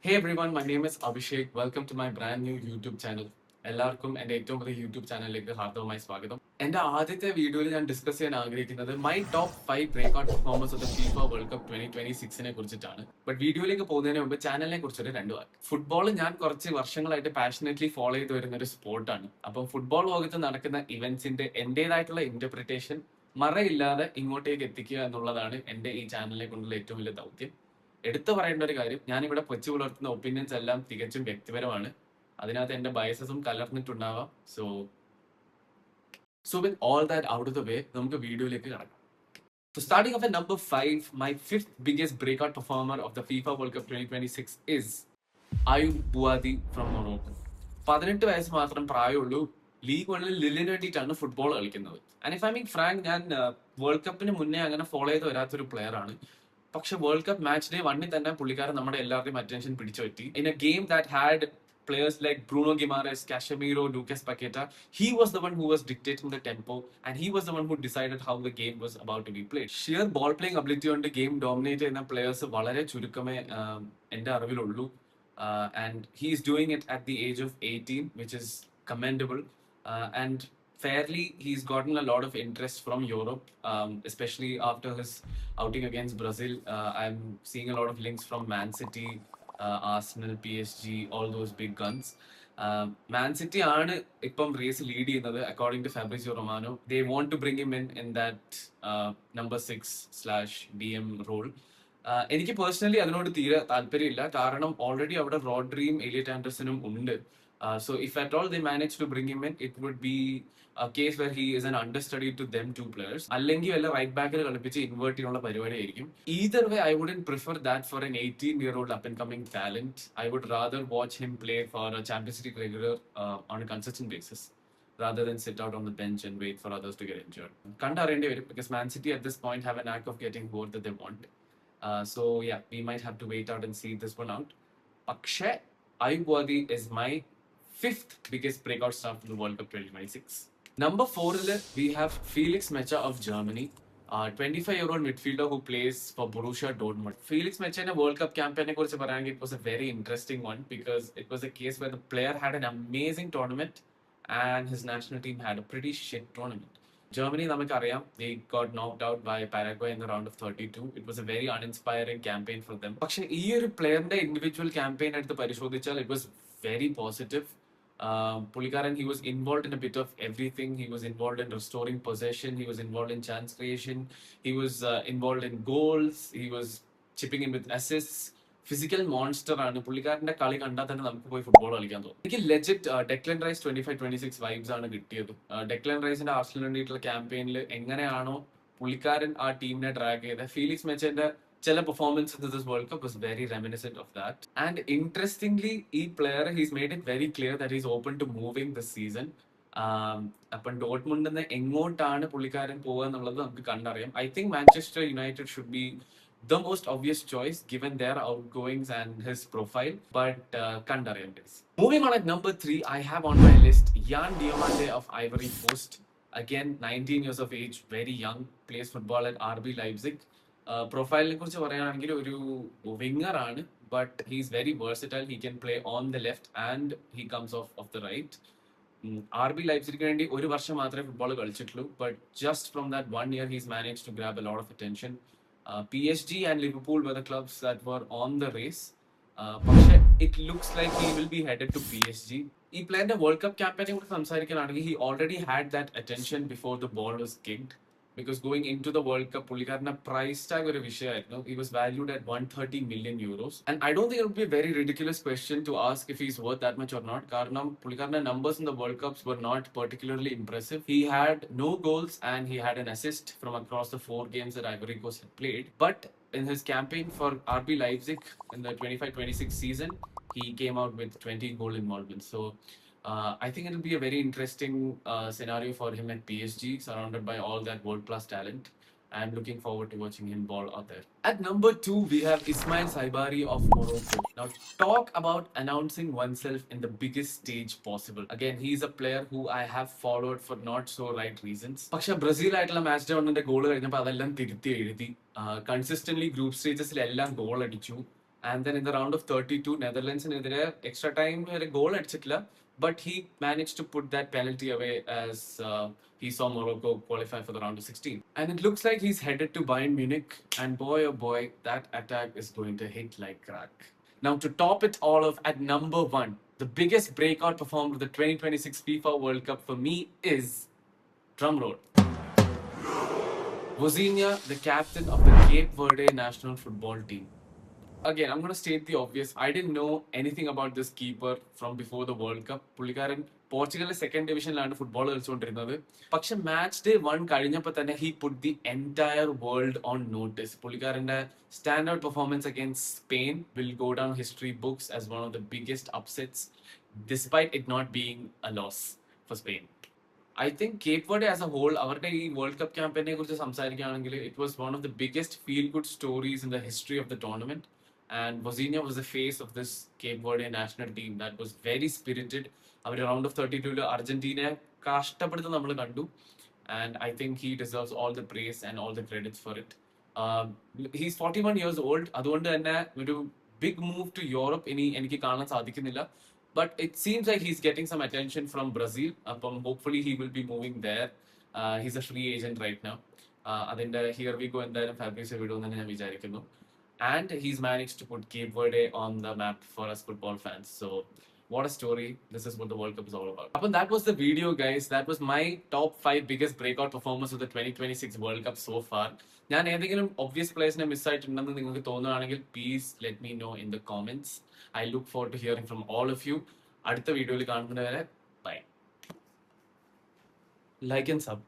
Hey everyone, my name is Abhishek. Welcome to my brand new YouTube channel. എല്ലാവർക്കും എൻ്റെ ഏറ്റവും പുതിയ YouTube ചാനലിലേക്ക് ഹാർദവമായി സ്വാഗതം. എൻ്റെ ആദ്യത്തെ വീഡിയോയിൽ ഞാൻ ഡിസ്കസ് ചെയ്യാൻ ആഗ്രഹിക്കുന്നത് my top 5 breakout performance of the FIFA world cup 2026 കുറിച്ചിട്ടാണ്. ബട്ട് വീഡിയോയിലേക്ക് പോകുന്നതിന് മുമ്പ് ചാനലിനെ കുറിച്ചൊരു രണ്ട് വാക്ക്. ഫുട്ബോൾ ഞാൻ കുറച്ച് വർഷങ്ങളായിട്ട് പാഷനേറ്റ്ലി ഫോളോ ചെയ്ത് വരുന്ന ഒരു സ്പോർട്ടാണ്. അപ്പം ഫുട്ബോൾ ലോകത്ത് നടക്കുന്ന ഇവന്റ്സിന്റെ എന്റേതായിട്ടുള്ള ഇന്റർപ്രിട്ടേഷൻ മറയില്ലാതെ ഇങ്ങോട്ടേക്ക് എത്തിക്കുക എന്നുള്ളതാണ് എൻ്റെ ഈ ചാനലിനെ കൊണ്ടുള്ള ഏറ്റവും വലിയ ദൗത്യം. എടുത്തു പറയേണ്ട ഒരു കാര്യം, ഞാനിവിടെ വെച്ചു പുലർത്തുന്ന ഒപ്പീനിയൻസ് എല്ലാം തികച്ചും വ്യക്തിപരമാണ്. അതിനകത്ത് എന്റെ ബയസസും കലർന്നിട്ടുണ്ടാവാം. So with all that out of the way, നമുക്ക് വീഡിയോയിലേക്ക് കടക്കാം. So starting off at number 5, my fifth biggest breakout performer of the FIFA World Cup 2026 is Ayub Bouadi from Morocco. 18 വയസ്സ് മാത്രം പ്രായമുള്ളൂ. ലീഗ് വണ്ണിൽ ലില്ലിന് വേണ്ടിയിട്ടാണ് ഫുട്ബോൾ കളിക്കുന്നത്. And if I mean Frank, ഞാൻ world കപ്പിന് മുന്നേ അങ്ങനെ ഫോളോ ചെയ്ത് വരാത്തൊരു പ്ലെയർ ആണ്. പക്ഷെ വേൾഡ് കപ്പ് മാച്ച് ഡേ വണ്ണിൽ തന്നെ പുള്ളിക്കാരൻ നമ്മുടെ എല്ലാവരുടെയും അറ്റൻഷൻ പിടിച്ചു പറ്റി. In A game that had players like Bruno Guimaraes, Casemiro, Lucas Paqueta, he was the one who was dictating the tempo and he was the one who decided how the game was about to be played. Sheer ball playing ability കൊണ്ട് game dominate ചെയ്യുന്ന players വളരെ ചുരുക്കമേ എൻ്റെ അറിവിലുള്ളൂ. And he is doing it at the age of 18, which is commendable. And fairly, he's gotten a lot of interest from Europe, especially after his outing against Brazil. I'm seeing a lot of links from Man City, Arsenal, PSG, all those big guns. Man City ആണ് ഇപ്പം race lead ചെയ്യുന്നത് according to Fabrizio Romano. They want to bring him in that number 6/DM role. എനിക്ക് personally അതിനോട് തീരെ താല്പര്യമില്ല. കാരണം already അവിടെ റോഡ്രിയും Eliot ആൻഡർസണും ഉണ്ട്. So if at all they manage to bring him in, it would be a case where he is an understudy to them two players. അല്ലെങ്കിൽ വല്ല right ബാക്കിൽ കളിപ്പിച്ച് ഇൻവേർട്ട് ചെയ്യാനുള്ള പരിപാടിയായിരിക്കും. Either way, I wouldn't prefer that for an 18-year-old up-and-coming talent. I would rather watch him play for a Champions League regular on a consistent basis, rather than sit out on the bench and wait for others to get injured. കണ്ടറിയേണ്ടി വരും, because Man City at this point have a knack of getting both that they want. So yeah, we might have to wait out and see this one out. പക്ഷേ Ayub Bouadi is my fifth biggest breakout star for the World Cup 2026. Number 4, we have Felix Mecha of Germany, a 25-year-old midfielder who plays for Borussia Dortmund. Felix Mecha in a World Cup campaign, it was a very interesting one because it was a case where the player had an amazing tournament and his national team had a pretty shit tournament. Germany, നമുക്കറിയാം, they got knocked out by Paraguay in the round of 32. It was a very uninspiring campaign for them. പക്ഷേ ഈ ഒരു പ്ലെയറിന്റെ individual campaign എടുത്ത് പരിശോധിച്ചാൽ it was very positive. Pulikaran, he was involved in a bit of everything. He was involved in restoring possession. He was involved in chance creation. He was involved in goals. He was chipping in with assists. Physical monster ആണ്. പുള്ളിക്കാരന്റെ കളി കണ്ടാൽ തന്നെ നമുക്ക് പോയി football കളിക്കാൻ തോന്നും. എനിക്ക് ലെജിറ്റ് ഡെക്ലൻ റൈസ് 25-26 വൈബ്സ് ആണ് കിട്ടിയത്. ഡെക്ലൻ റൈസിന്റെ ആർസണലിന് വേണ്ടിയിട്ടുള്ള ക്യാമ്പയിനിൽ എങ്ങനെയാണോ പുള്ളിക്കാരൻ ആ ടീമിനെ ഡ്രാഗ് ചെയ്തത്, ഫീലിക്സ് മെച്ചന്റെ ചില performance in this World Cup was very reminiscent of that. And interestingly, ഈ player, he's made it very clear that he's open to moving this season. അപ്പം ഡോട്ട്മുണ്ടിൽ നിന്ന് എങ്ങോട്ടാണ് പുള്ളിക്കാരൻ പോകുക എന്നുള്ളത് നമുക്ക് കണ്ടറിയാം. I think Manchester United should be the most obvious choice given their outgoings and his profile, but kandariyan is. Moving on at number 3, I have on my list Yan Diomande of Ivory Coast. Again, 19 years of age, very young, plays football at RB Leipzig. പ്രൊഫൈലിനെ കുറിച്ച് പറയുകയാണെങ്കിൽ ഒരു winger ആണ്, but he is very versatile. He can play on the left and he comes off the right. RB ലൈപ്സിഗിന് വേണ്ടി ഒരു വർഷം മാത്രമേ football കളിച്ചിട്ടുള്ളൂ, but just from that 1 year he's managed to grab a lot of attention. PSG and Liverpool were the clubs that were on the race. പക്ഷേ it looks like he will be headed to PSG. ഈ പ്ലേയറിന്റെ world cup ക്യാമ്പയിനെ കുറിച്ച് സംസാരിക്കുകയാണെങ്കിൽ he already had that attention before the ball was kicked. Because going into the World Cup, പുള്ളിക്കാരന്റെ price tag ഒരു വിഷയമായിരുന്നു. He was valued at 130 million euros. And I don't think it would be a very ridiculous question to ask if he's worth that much or not. കാരണം പുള്ളിക്കാരന്റെ numbers in the World Cups were not particularly impressive. He had no goals and he had an assist from across the 4 games that Ivory Coast had played. But in his campaign for RB Leipzig in the 25-26 season, he came out with 20 goal involvements. So I think it'll be a very interesting scenario for him at PSG, surrounded by all that world-class talent. I'm looking forward to watching him ball out there. At number 2, we have Ismail Saibari of Morocco. Now, talk about announcing oneself in the biggest stage possible. Again, he's a player who I have followed for not so right reasons. പക്ഷെ Brazil ആയിട്ടുള്ള match ഡൗണിന്റെ goal കഴിഞ്ഞപ്പോൾ അതെല്ലാം തിരുത്തി എഴുതി. Consistently group സ്റ്റേജസിൽ എല്ലാം goal അടിച്ചു. And then in the round of 32, Netherlands in extra time a goal at Chitla, but he managed to put that penalty away as he saw Morocco qualify for the round of 16. And it looks like he's headed to Bayern Munich, and boy oh boy, that attack is going to hit like crack. Now, to top it all off at number 1, the biggest breakout performer of the 2026 FIFA World Cup for me is, drumroll, Vozinha, the captain of the Cape Verde national football team. Again, I'm going to state the obvious. I didn't know anything about this keeper from before the World Cup. പുള്ളിക്കാരൻ പോർച്ചുഗലിലെ second ഡിവിഷനിലാണ് football കളിച്ചുകൊണ്ടിരുന്നത്. പക്ഷെ match day 1 കഴിഞ്ഞപ്പോൾ തന്നെ he put the entire world on notice. പുള്ളിക്കാരന്റെ stand out performance against Spain will go down history books as one of the biggest upsets, despite it not being a loss for Spain. I think Cape Verde as a whole, അവരുടെ ഈ world cup ക്യാമ്പയിനെ കുറിച്ച് സംസാരിക്കുകയാണെങ്കിൽ it was one of the biggest feel good stories in the history of the tournament. And Vozinha was the face of this Cape Verde national team that was very spirited. Our round of 32 അർജന്റീനയെ കഷ്ടപ്പെടുത്തി നമ്മൾ കണ്ടു. And I think he deserves all the praise and all the credits for it. He's 41 years old. അതുകൊണ്ട് തന്നെ ഒരു big move to Europe ഇനി എനിക്ക് കാണാൻ സാധിക്കുന്നില്ല. But it seems like he's getting some attention from Brazil. Hopefully he will be moving there. He's a free agent right now. അതിന്റെ here we go എന്തായാലും fabrics വിടുമെന്ന് ഞാൻ വിചാരിക്കുന്നു. And he's managed to put Cape Verde on the map for us football fans. So what a story. This is what the World Cup is all about. And that was the video, guys. That was my top 5 biggest breakout performers of the 2026 World Cup so far. ഞാൻ ഏതെങ്കിലും obvious players-നെ miss ആയിട്ടുണ്ടെന്ന് നിങ്ങൾക്ക് തോന്നുകയാണെങ്കിൽ please let me know in the comments. I look forward to hearing from all of you. അടുത്ത വീഡിയോയിൽ കാണുന്നവരെ bye. Like and sub.